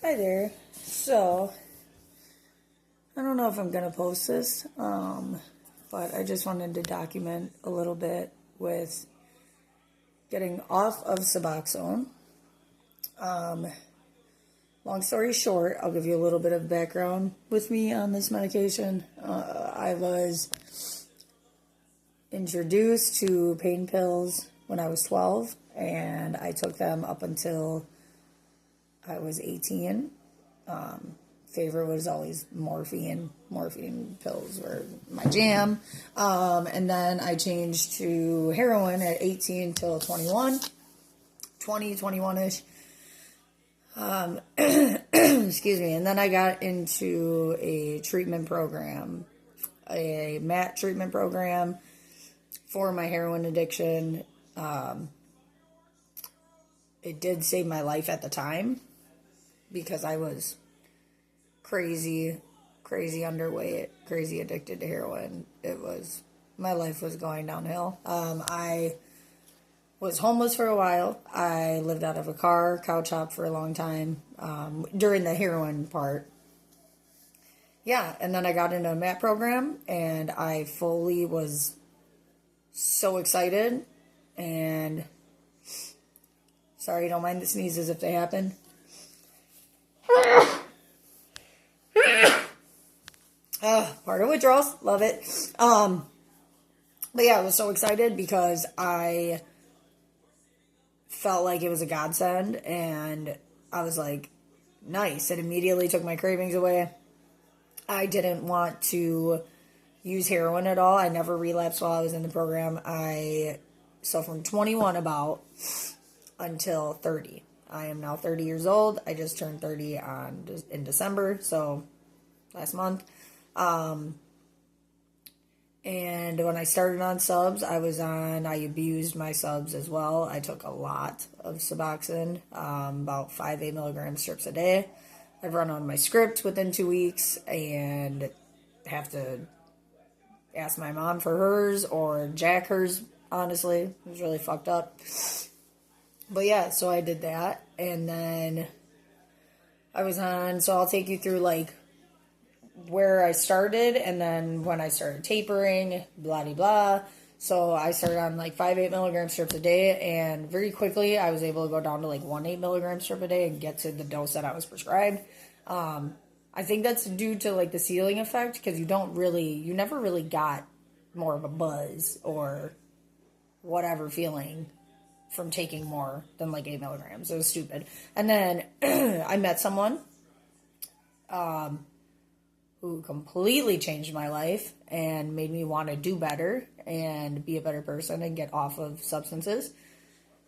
Hi there. So, I don't know if I'm gonna post this, but I just wanted to document a little bit with getting off of Suboxone. Long story short, I'll give you a little bit of background with me on this medication. I was introduced to pain pills when I was 12, and I took them up until I was 18. Favorite was always morphine. Morphine pills were my jam. And then I changed to heroin at 18 till 21, 21-ish. Excuse me. And then I got into a treatment program, a MAT treatment program for my heroin addiction. It did save my life at the time because I was crazy underweight, crazy addicted to heroin. My life was going downhill. I was homeless for a while. I lived out of a car, couch hopped for a long time, during the heroin part. Yeah, and then I got into a MAT program, and I fully was so excited, and sorry, don't mind the sneezes if they happen. Part of withdrawals, love it. But yeah, I was so excited because I felt like it was a godsend, and I was like, nice. It immediately took my cravings away. I didn't want to use heroin at all. I never relapsed while I was in the program. So from 21 about until 30. I am now 30 years old. I just turned 30 in December, so last month. And when I started on subs, I abused my subs as well. I took a lot of Suboxone, about 5 8 milligram strips a day. I've run on my script within 2 weeks and have to ask my mom for hers or jack hers, honestly. It was really fucked up. But yeah, so I did that. And then so I'll take you through like where I started and then when I started tapering, blah, blah, blah. So I started on like 5 8 milligram strips a day, and very quickly I was able to go down to like 1 8 milligram strip a day and get to the dose that I was prescribed. I think that's due to like the ceiling effect, because you never really got more of a buzz or whatever feeling from taking more than like 8 milligrams. It was stupid. And then I met someone who completely changed my life and made me want to do better and be a better person and get off of substances.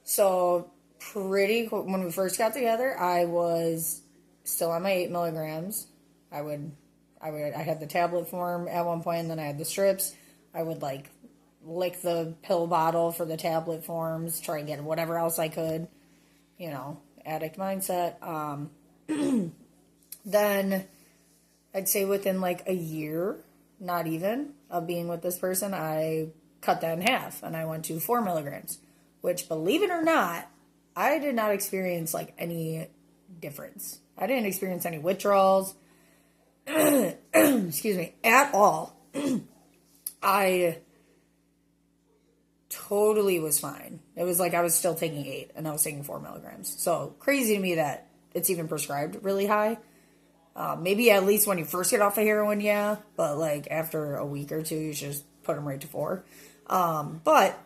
So when we first got together, I was still on my 8 milligrams. I had the tablet form at one point, and then I had the strips. I would like lick the pill bottle for the tablet forms, try and get whatever else I could, addict mindset. Then I'd say within like a year, not even, of being with this person, I cut that in half and I went to 4 milligrams, which, believe it or not, I did not experience like any difference. I didn't experience any withdrawals, excuse me, at all. I totally was fine. It was like I was still taking 8 and I was taking 4 milligrams. So crazy to me that it's even prescribed really high. Maybe at least when you first get off of heroin, yeah. But like after a week or two, you should just put them right to 4. But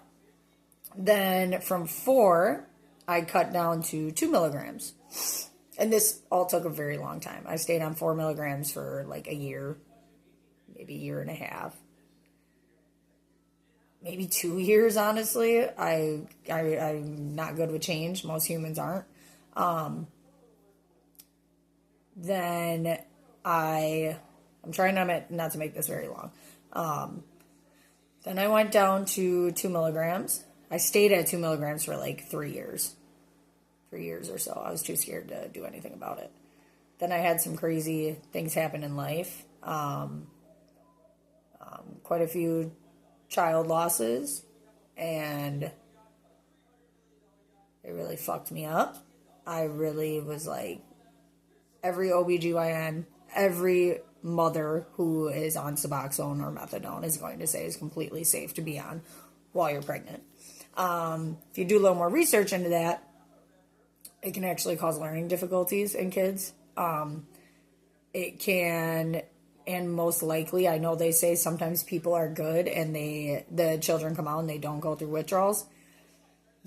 then from 4, I cut down to 2 milligrams. And this all took a very long time. I stayed on 4 milligrams for like a year, maybe a year and a half. Maybe 2 years, honestly. I'm not good with change. Most humans aren't. Then I'm trying not to make this very long. Then I went down to 2 milligrams. I stayed at 2 milligrams for like 3 years. 3 years or so. I was too scared to do anything about it. Then I had some crazy things happen in life. Quite a few child losses, and it really fucked me up. I really was like, every OBGYN, every mother who is on Suboxone or methadone is going to say is completely safe to be on while you're pregnant. If you do a little more research into that, it can actually cause learning difficulties in kids. It can, and most likely, I know they say sometimes people are good and the children come out and they don't go through withdrawals.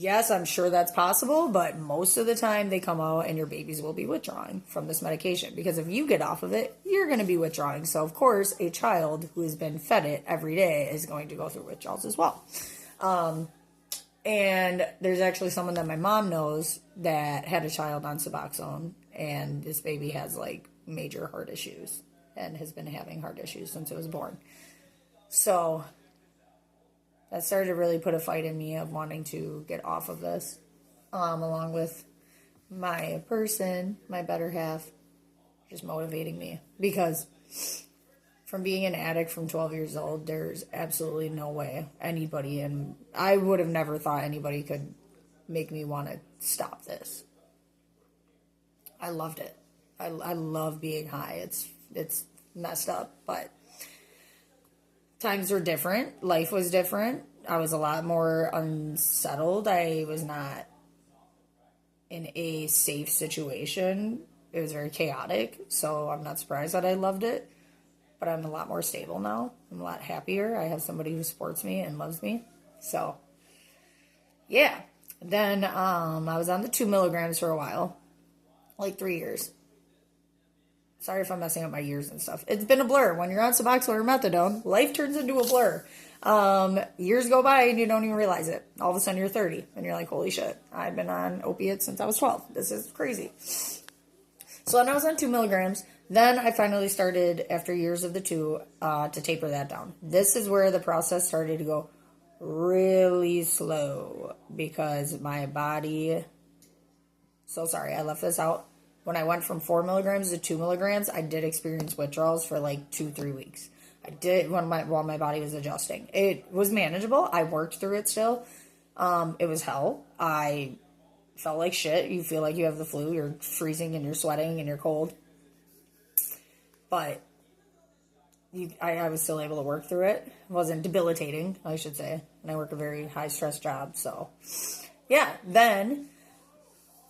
Yes, I'm sure that's possible, but most of the time they come out and your babies will be withdrawing from this medication, because if you get off of it, you're going to be withdrawing. So, of course, a child who has been fed it every day is going to go through withdrawals as well. And there's actually someone that my mom knows that had a child on Suboxone, and this baby has like major heart issues and has been having heart issues since it was born. So that started to really put a fight in me of wanting to get off of this, along with my person, my better half, just motivating me. Because from being an addict from 12 years old, there's absolutely no way anybody, and I would have never thought anybody could make me want to stop this. I loved it. I love being high. It's messed up, but times were different. Life was different. I was a lot more unsettled. I was not in a safe situation. It was very chaotic, so I'm not surprised that I loved it. But I'm a lot more stable now. I'm a lot happier. I have somebody who supports me and loves me. So, yeah. Then I was on the 2 milligrams for a while, like 3 years. Sorry if I'm messing up my years and stuff. It's been a blur. When you're on Suboxone or methadone, life turns into a blur. Years go by and you don't even realize it. All of a sudden you're 30 and you're like, holy shit, I've been on opiates since I was 12. This is crazy. So then I was on 2 milligrams. Then I finally started, after years of the 2, to taper that down. This is where the process started to go really slow because my body... So sorry, I left this out. When I went from 4 milligrams to 2 milligrams, I did experience withdrawals for like 2-3 weeks. I did while my body was adjusting. It was manageable. I worked through it still. It was hell. I felt like shit. You feel like you have the flu. You're freezing and you're sweating and you're cold. But I was still able to work through it. It wasn't debilitating, I should say. And I work a very high-stress job. So, yeah. Then,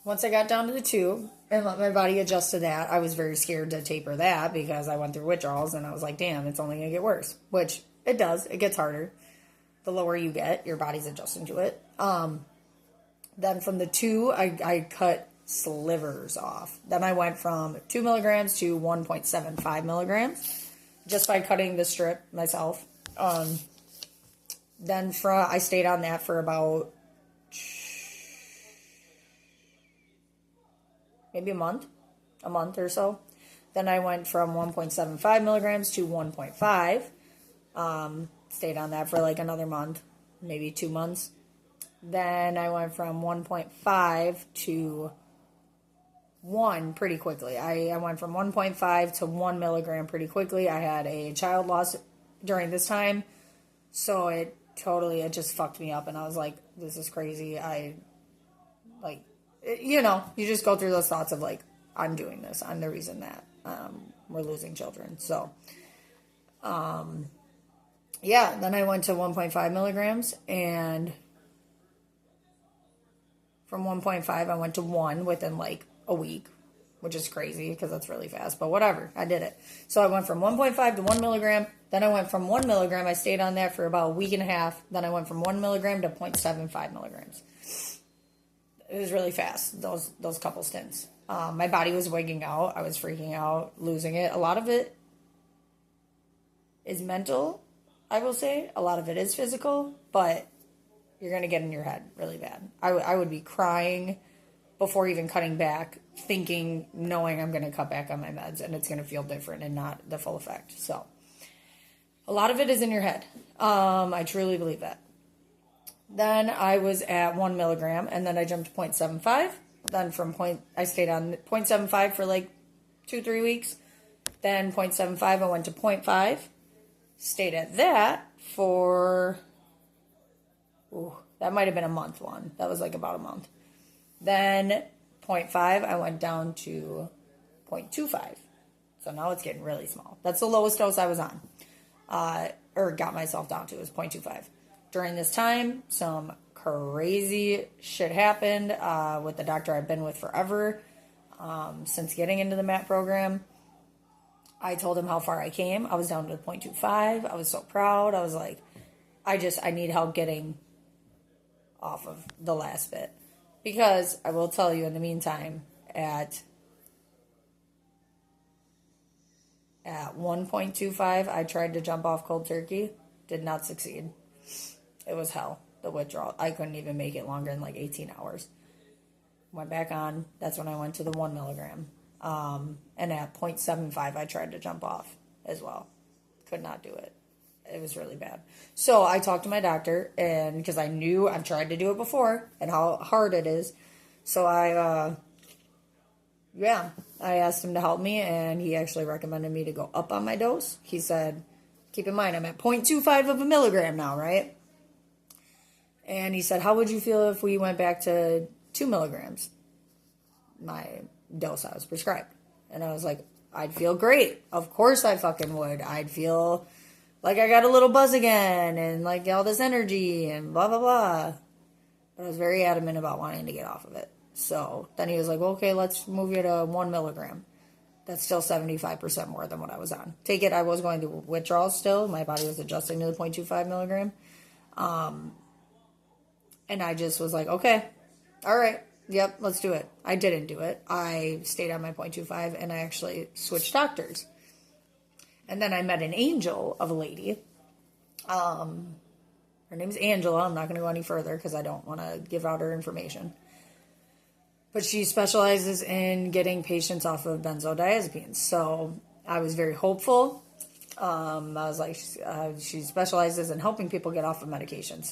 once I got down to the 2 and let my body adjust to that, I was very scared to taper that because I went through withdrawals. And I was like, damn, it's only going to get worse. Which it does. It gets harder. The lower you get, your body's adjusting to it. Then from the 2, I cut slivers off. Then I went from 2 milligrams to 1.75 milligrams just by cutting the strip myself. Then I stayed on that for about maybe a month or so. Then I went from 1.75 milligrams to 1.5. Stayed on that for like another month, maybe 2 months. Then I went from 1.5 to 1 pretty quickly. I went from 1.5 to 1 milligram pretty quickly. I had a child loss during this time, so it just fucked me up, and I was like, this is crazy. You just go through those thoughts of like, I'm doing this. I'm the reason that we're losing children. So, yeah, then I went to 1.5 milligrams, and from 1.5 I went to 1 within like a week, which is crazy because that's really fast, but whatever, I did it. So I went from 1.5 to 1 milligram, then I went from 1 milligram, I stayed on that for about a week and a half, then I went from 1 milligram to 0.75 milligrams. It was really fast, those couple stints. My body was wigging out, I was freaking out, losing it. A lot of it is mental, I will say. A lot of it is physical, but you're going to get in your head really bad. I would be crying before even cutting back, knowing I'm going to cut back on my meds and it's going to feel different and not the full effect. So, a lot of it is in your head. I truly believe that. Then I was at 1 milligram, and then I jumped to 0.75. Then I stayed on 0.75 for like 2-3 weeks. Then 0.75, I went to 0.5. Stayed at that for, that might have been a month one. That was like about a month. Then 0.5, I went down to 0.25. So now it's getting really small. That's the lowest dose I was on, or got myself down to, was 0.25. During this time, some crazy shit happened with the doctor I've been with forever, since getting into the MAT program. I told him how far I came. I was down to 0.25. I was so proud. I was like, I need help getting off of the last bit. Because I will tell you, in the meantime, at 1.25, I tried to jump off cold turkey. Did not succeed. It was hell, the withdrawal. I couldn't even make it longer than like 18 hours. Went back on. That's when I went to the 1 milligram. And at 0.75, I tried to jump off as well. Could not do it. It was really bad. So I talked to my doctor, and because I knew I've tried to do it before and how hard it is. So I asked him to help me, and he actually recommended me to go up on my dose. He said, keep in mind, I'm at 0.25 of a milligram now, right? And he said, how would you feel if we went back to 2 milligrams? My dose I was prescribed. And I was like, I'd feel great. Of course I fucking would. I'd feel like I got a little buzz again and like all this energy and blah, blah, blah. But I was very adamant about wanting to get off of it. So then he was like, well, okay, let's move you to 1 milligram. That's still 75% more than what I was on. Take it, I was going to withdrawals still. My body was adjusting to the 0.25 milligram. And I just was like, okay, all right. Yep, let's do it. I didn't do it. I stayed on my 0.25, and I actually switched doctors. And then I met an angel of a lady. Her name's Angela. I'm not going to go any further because I don't want to give out her information. But she specializes in getting patients off of benzodiazepines. So I was very hopeful. I was like, she specializes in helping people get off of medication.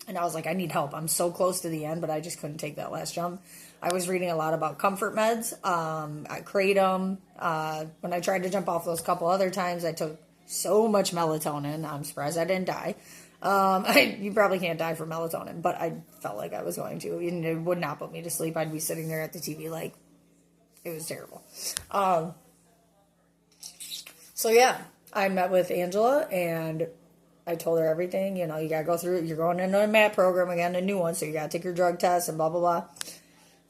And I was like, I need help. I'm so close to the end, but I just couldn't take that last jump. I was reading a lot about comfort meds, kratom. When I tried to jump off those couple other times, I took so much melatonin. I'm surprised I didn't die. You probably can't die from melatonin, but I felt like I was going to. And it would not put me to sleep. I'd be sitting there at the TV like, it was terrible. So yeah, I met with Angela, and I told her everything. You know, you gotta go through, you're going into a MAT program again, a new one, so you gotta take your drug test and blah, blah, blah.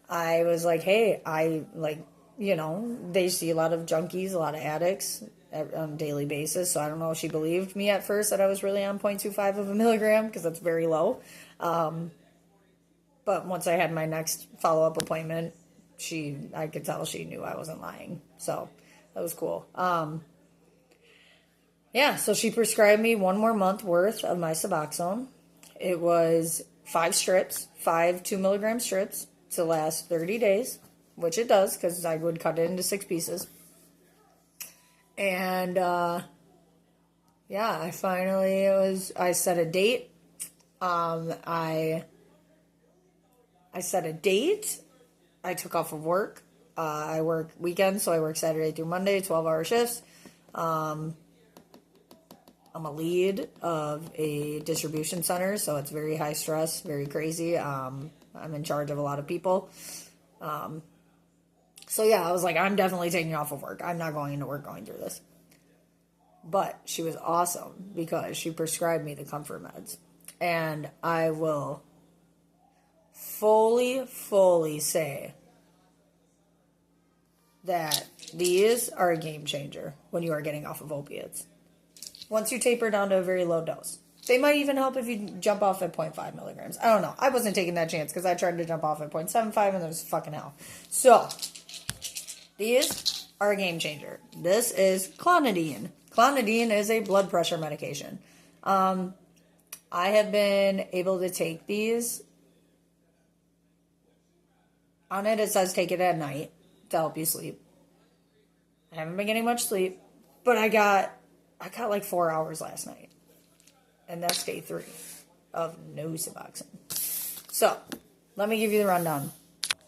I was like, hey, they see a lot of junkies, a lot of addicts on a daily basis, so I don't know if she believed me at first that I was really on 0.25 of a milligram, because that's very low. But once I had my next follow-up appointment, I could tell she knew I wasn't lying, so that was cool. Yeah, so she prescribed me 1 more month worth of my Suboxone. It was 5 strips, 5 2-milligram strips to last 30 days, which it does because I would cut it into 6 pieces. And, I set a date. I set a date. I took off of work. I work weekends, so I work Saturday through Monday, 12-hour shifts. I'm a lead of a distribution center, so it's very high stress, very crazy. I'm in charge of a lot of people. So yeah, I was like, I'm definitely taking off of work. I'm not going into work going through this. But she was awesome because she prescribed me the comfort meds. And I will fully say that these are a game changer when you are getting off of opiates. Once you taper down to a very low dose. They might even help if you jump off at 0.5 milligrams. I don't know. I wasn't taking that chance because I tried to jump off at 0.75 and it was fucking hell. So, these are a game changer. This is clonidine. Clonidine is a blood pressure medication. I have been able to take these. On it, it says take it at night to help you sleep. I haven't been getting much sleep, but I got like 4 hours last night. And that's day 3 of no Suboxone. So, let me give you the rundown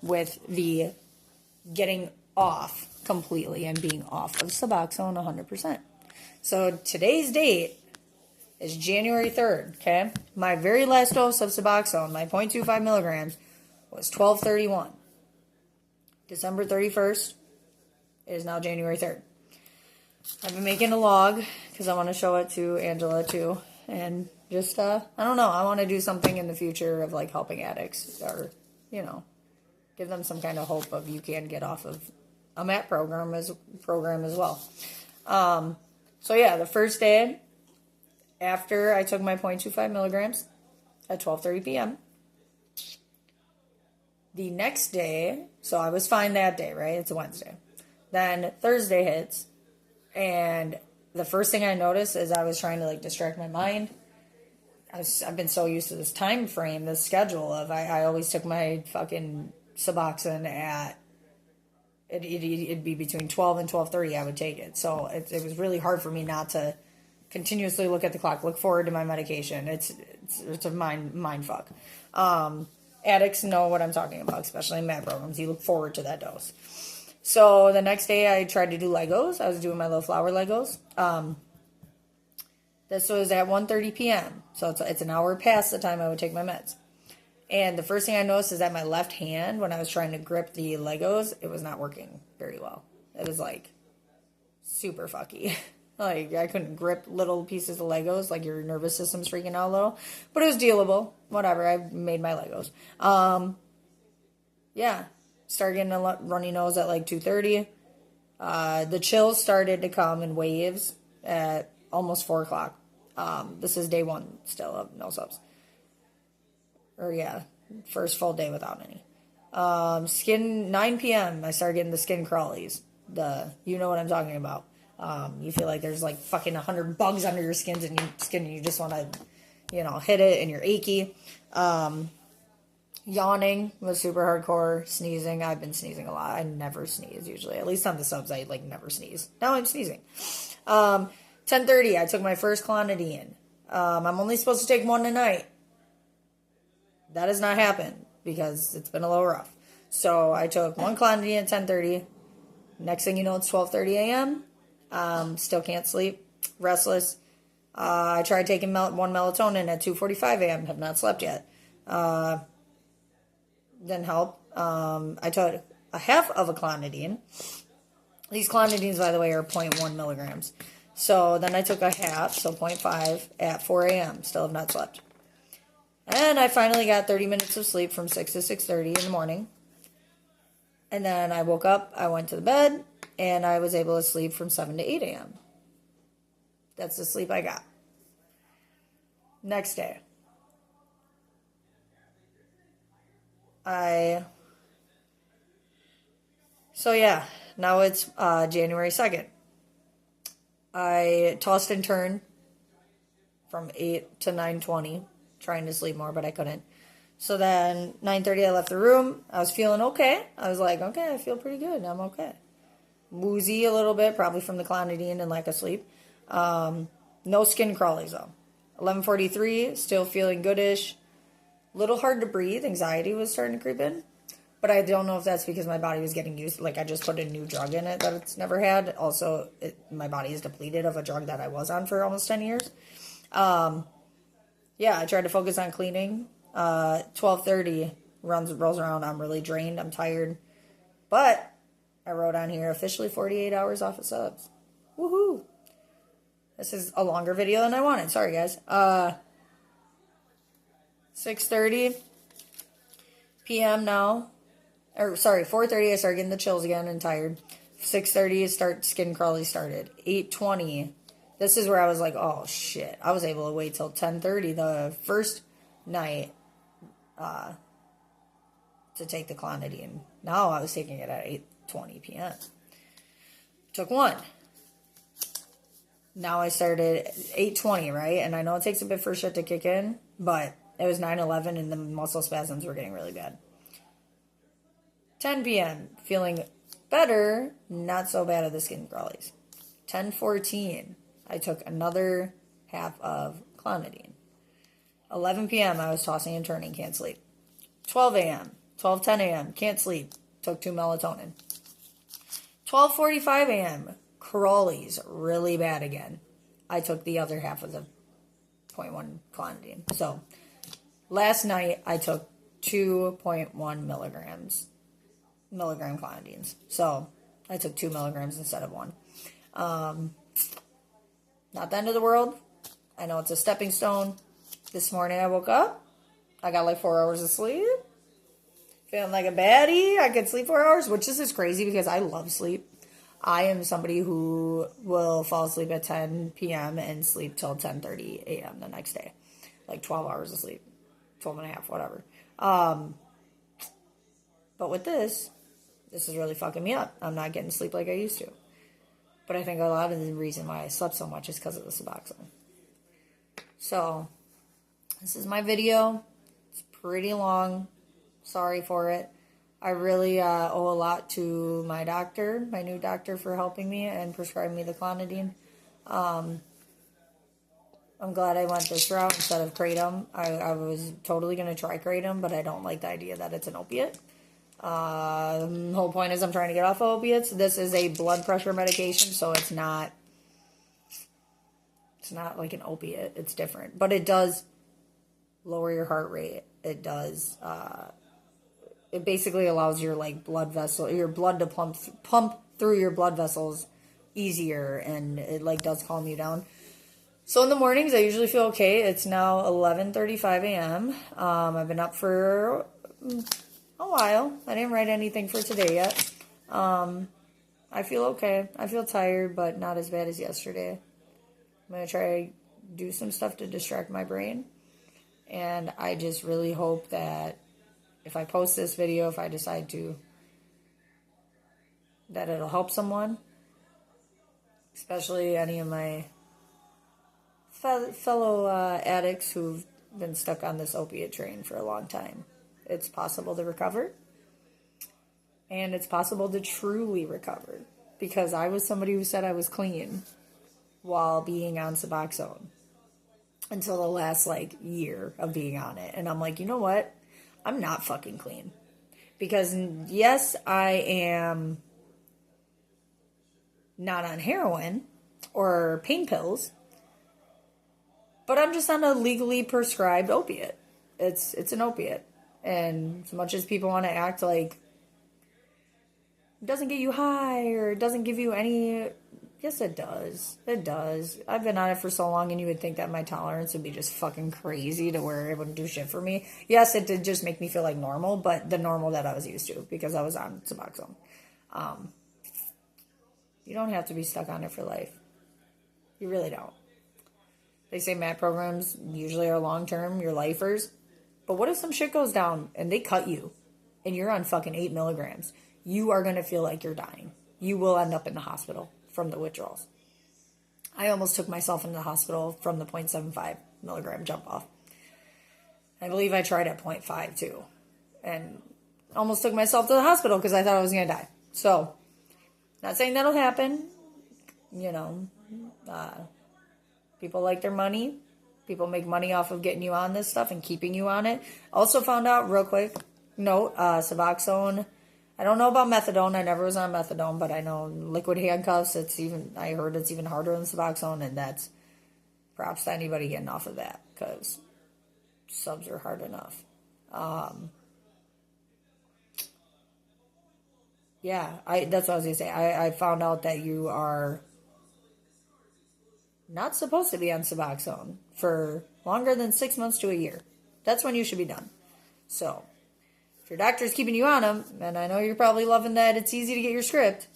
with the getting off completely and being off of Suboxone 100%. So, today's date is January 3rd, okay? My very last dose of Suboxone, my 0.25 milligrams, was 12/31. December 31st, It is now January 3rd. I've been making a log because I want to show it to Angela too. And just, I don't know, I want to do something in the future of like helping addicts or, you know, give them some kind of hope of you can get off of a MAT program as well. So yeah, the first day after I took my 0.25 milligrams at 12:30 p.m. The next day, so I was fine that day, right? It's a Wednesday. Then Thursday hits, and the first thing I noticed is I was trying to like distract my mind. I've been so used to this time frame, this schedule of I always took my fucking Suboxone at it'd be between 12 and 12:30 I would take it. So it was really hard for me not to continuously look at the clock, look forward to my medication. It's a mind fuck. Addicts know what I'm talking about, especially in MAT programs. You look forward to that dose. So the next day I tried to do Legos. I was doing my little flower Legos. This was at 1:30 p.m. So it's an hour past the time I would take my meds. And the first thing I noticed is that my left hand, when I was trying to grip the Legos, it was not working very well. It was like super fucky. Like I couldn't grip little pieces of Legos, like your nervous system's freaking out a little. But it was dealable. Whatever, I made my Legos. Yeah, started getting a runny nose at like 2:30. The chills started to come in waves at almost 4 o'clock. This is day 1 still of no subs. Or yeah, first full day without any. Skin, 9 p.m. I started getting the skin crawlies. You know what I'm talking about. You feel like there's like fucking 100 bugs under your skin and you just want to, you know, hit it and you're achy. Yawning was super hardcore. Sneezing, I've been sneezing a lot. I never sneeze usually. At least on the subs, I like never sneeze. Now I'm sneezing. 10:30, I took my first clonidine. I'm only supposed to take 1 a night. That has not happened because it's been a little rough. So I took 1 clonidine at 10:30. Next thing you know, it's 12:30 a.m. Still can't sleep. Restless. I tried taking 1 melatonin at 2:45 a.m. Have not slept yet. Didn't help. I took a half of a clonidine. These clonidines, by the way, are 0.1 milligrams. So then I took a half, so 0.5 at 4 a.m. Still have not slept. And I finally got 30 minutes of sleep from 6 to 6:30 in the morning. And then I woke up, I went to the bed, and I was able to sleep from 7 to 8 a.m. That's the sleep I got. Next day. So yeah, now it's January 2nd. I tossed and turned from 8 to 9:20. Trying to sleep more, but I couldn't. So then 9:30 I left the room. I was feeling okay. I was like, okay, I feel pretty good. I'm okay. Woozy a little bit, probably from the clonidine and lack of sleep. No skin crawlies though. 11:43, still feeling goodish. Little hard to breathe. Anxiety was starting to creep in. But I don't know if that's because my body was getting used. Like I just put a new drug in it that it's never had. Also, my body is depleted of a drug that I was on for almost 10 years. Yeah, I tried to focus on cleaning. 12:30 rolls around. I'm really drained. I'm tired. But I wrote on here, officially 48 hours off of subs. Woohoo. This is a longer video than I wanted. Sorry, guys. 6:30 p.m. now. Or, sorry, 4:30 I started getting the chills again and tired. 6:30 skin crawly started. 8:20. This is where I was like, oh, shit. I was able to wait till 10:30 the first night to take the clonidine. Now I was taking it at 8:20 p.m. Took 1. Now I started 8:20, right? And I know it takes a bit for shit to kick in, but it was 9:11 and the muscle spasms were getting really bad. 10 p.m. Feeling better, not so bad at the skin crawlies. 10:14. I took another half of clonidine. 11 p.m. I was tossing and turning, can't sleep. 12 a.m., 12:10 a.m., can't sleep, took 2 melatonin. 12:45 a.m., crawlies, really bad again. I took the other half of the 0.1 clonidine. So, last night I took 2.1 milligram clonidines. So, I took 2 milligrams instead of 1. Not the end of the world. I know it's a stepping stone. This morning I woke up. I got like 4 hours of sleep. Feeling like a baddie. I could sleep 4 hours, which is crazy because I love sleep. I am somebody who will fall asleep at 10 p.m. and sleep till 10:30 a.m. the next day. Like 12 hours of sleep. 12 and a half, whatever. But with this is really fucking me up. I'm not getting sleep like I used to. But I think a lot of the reason why I slept so much is because of the Suboxone. So, this is my video. It's pretty long. Sorry for it. I really owe a lot to my doctor, my new doctor, for helping me and prescribing me the clonidine. I'm glad I went this route instead of kratom. I was totally going to try kratom, but I don't like the idea that it's an opiate. The whole point is I'm trying to get off of opiates. This is a blood pressure medication, so it's not like an opiate. It's different. But it does lower your heart rate. It does, it basically allows your like blood to pump through your blood vessels easier, and it like does calm you down. So in the mornings I usually feel okay. It's now 11:35 a.m. I've been up for a while. I didn't write anything for today yet. I feel okay. I feel tired, but not as bad as yesterday. I'm going to try to do some stuff to distract my brain. And I just really hope that if I post this video, if I decide to, that it'll help someone. Especially any of my fellow addicts who've been stuck on this opiate train for a long time. It's possible to recover. And it's possible to truly recover. Because I was somebody who said I was clean while being on Suboxone. Until the last, like, year of being on it. And I'm like, you know what? I'm not fucking clean. Because, yes, I am not on heroin or pain pills. But I'm just on a legally prescribed opiate. It's an opiate. And as much as people want to act like it doesn't get you high or it doesn't give you any... Yes, it does. It does. I've been on it for so long, and you would think that my tolerance would be just fucking crazy to where it wouldn't do shit for me. Yes, it did just make me feel like normal, but the normal that I was used to, because I was on Suboxone. You don't have to be stuck on it for life. You really don't. They say MAT programs usually are long-term, you're lifers. But what if some shit goes down, and they cut you, and you're on fucking 8 milligrams? You are going to feel like you're dying. You will end up in the hospital from the withdrawals. I almost took myself into the hospital from the 0.75 milligram jump off. I believe I tried at 0.5 too. And almost took myself to the hospital because I thought I was going to die. So, not saying that'll happen. You know, people like their money. People make money off of getting you on this stuff and keeping you on it. Also found out, real quick, note, Suboxone. I don't know about methadone. I never was on methadone, but I know liquid handcuffs, I heard it's even harder than Suboxone, and that's props to anybody getting off of that, because subs are hard enough. Yeah, that's what I was going to say. I found out that you are not supposed to be on Suboxone for longer than 6 months to a year. That's when you should be done. So, if your doctor's keeping you on them, and I know you're probably loving that it's easy to get your script,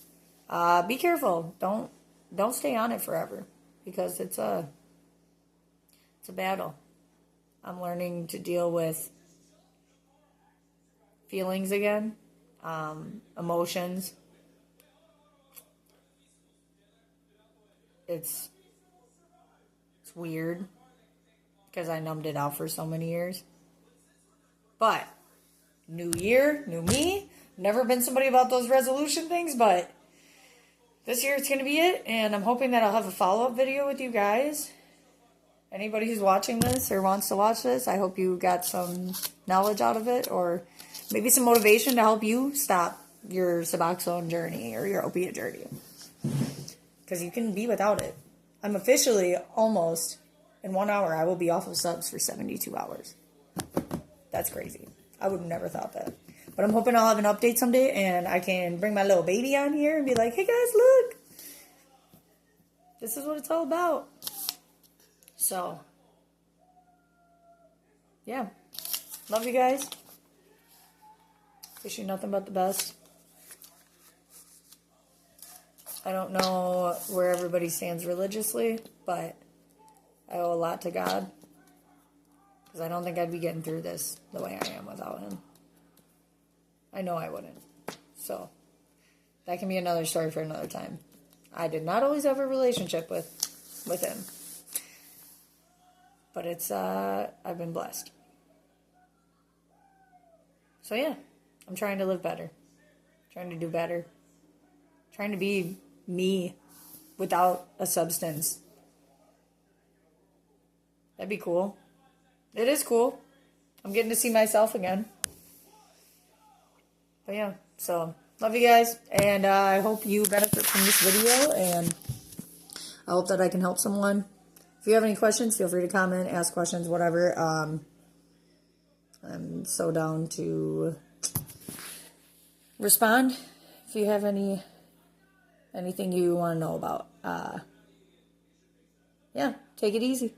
be careful. Don't stay on it forever, because it's a battle. I'm learning to deal with feelings again, emotions. It's weird because I numbed it out for so many years. But new year, new me. Never been somebody about those resolution things, but this year it's going to be it. And I'm hoping that I'll have a follow-up video with you guys. Anybody who's watching this or wants to watch this, I hope you got some knowledge out of it, or maybe some motivation to help you stop your Suboxone journey or your opiate journey. Because you can be without it. I'm officially almost, in 1 hour, I will be off of subs for 72 hours. That's crazy. I would have never thought that. But I'm hoping I'll have an update someday and I can bring my little baby on here and be like, hey guys, look. This is what it's all about. So, yeah. Love you guys. Wish you nothing but the best. I don't know where everybody stands religiously, but I owe a lot to God. Because I don't think I'd be getting through this the way I am without him. I know I wouldn't. So, that can be another story for another time. I did not always have a relationship with him. But it's, I've been blessed. So yeah, I'm trying to live better. Trying to do better. Trying to be me without a substance. That'd be cool. It is cool. I'm getting to see myself again. But yeah, so love you guys. And I hope you benefit from this video. And I hope that I can help someone. If you have any questions, feel free to comment, ask questions, whatever. I'm so down to respond if you have anything you want to know about. Yeah, take it easy.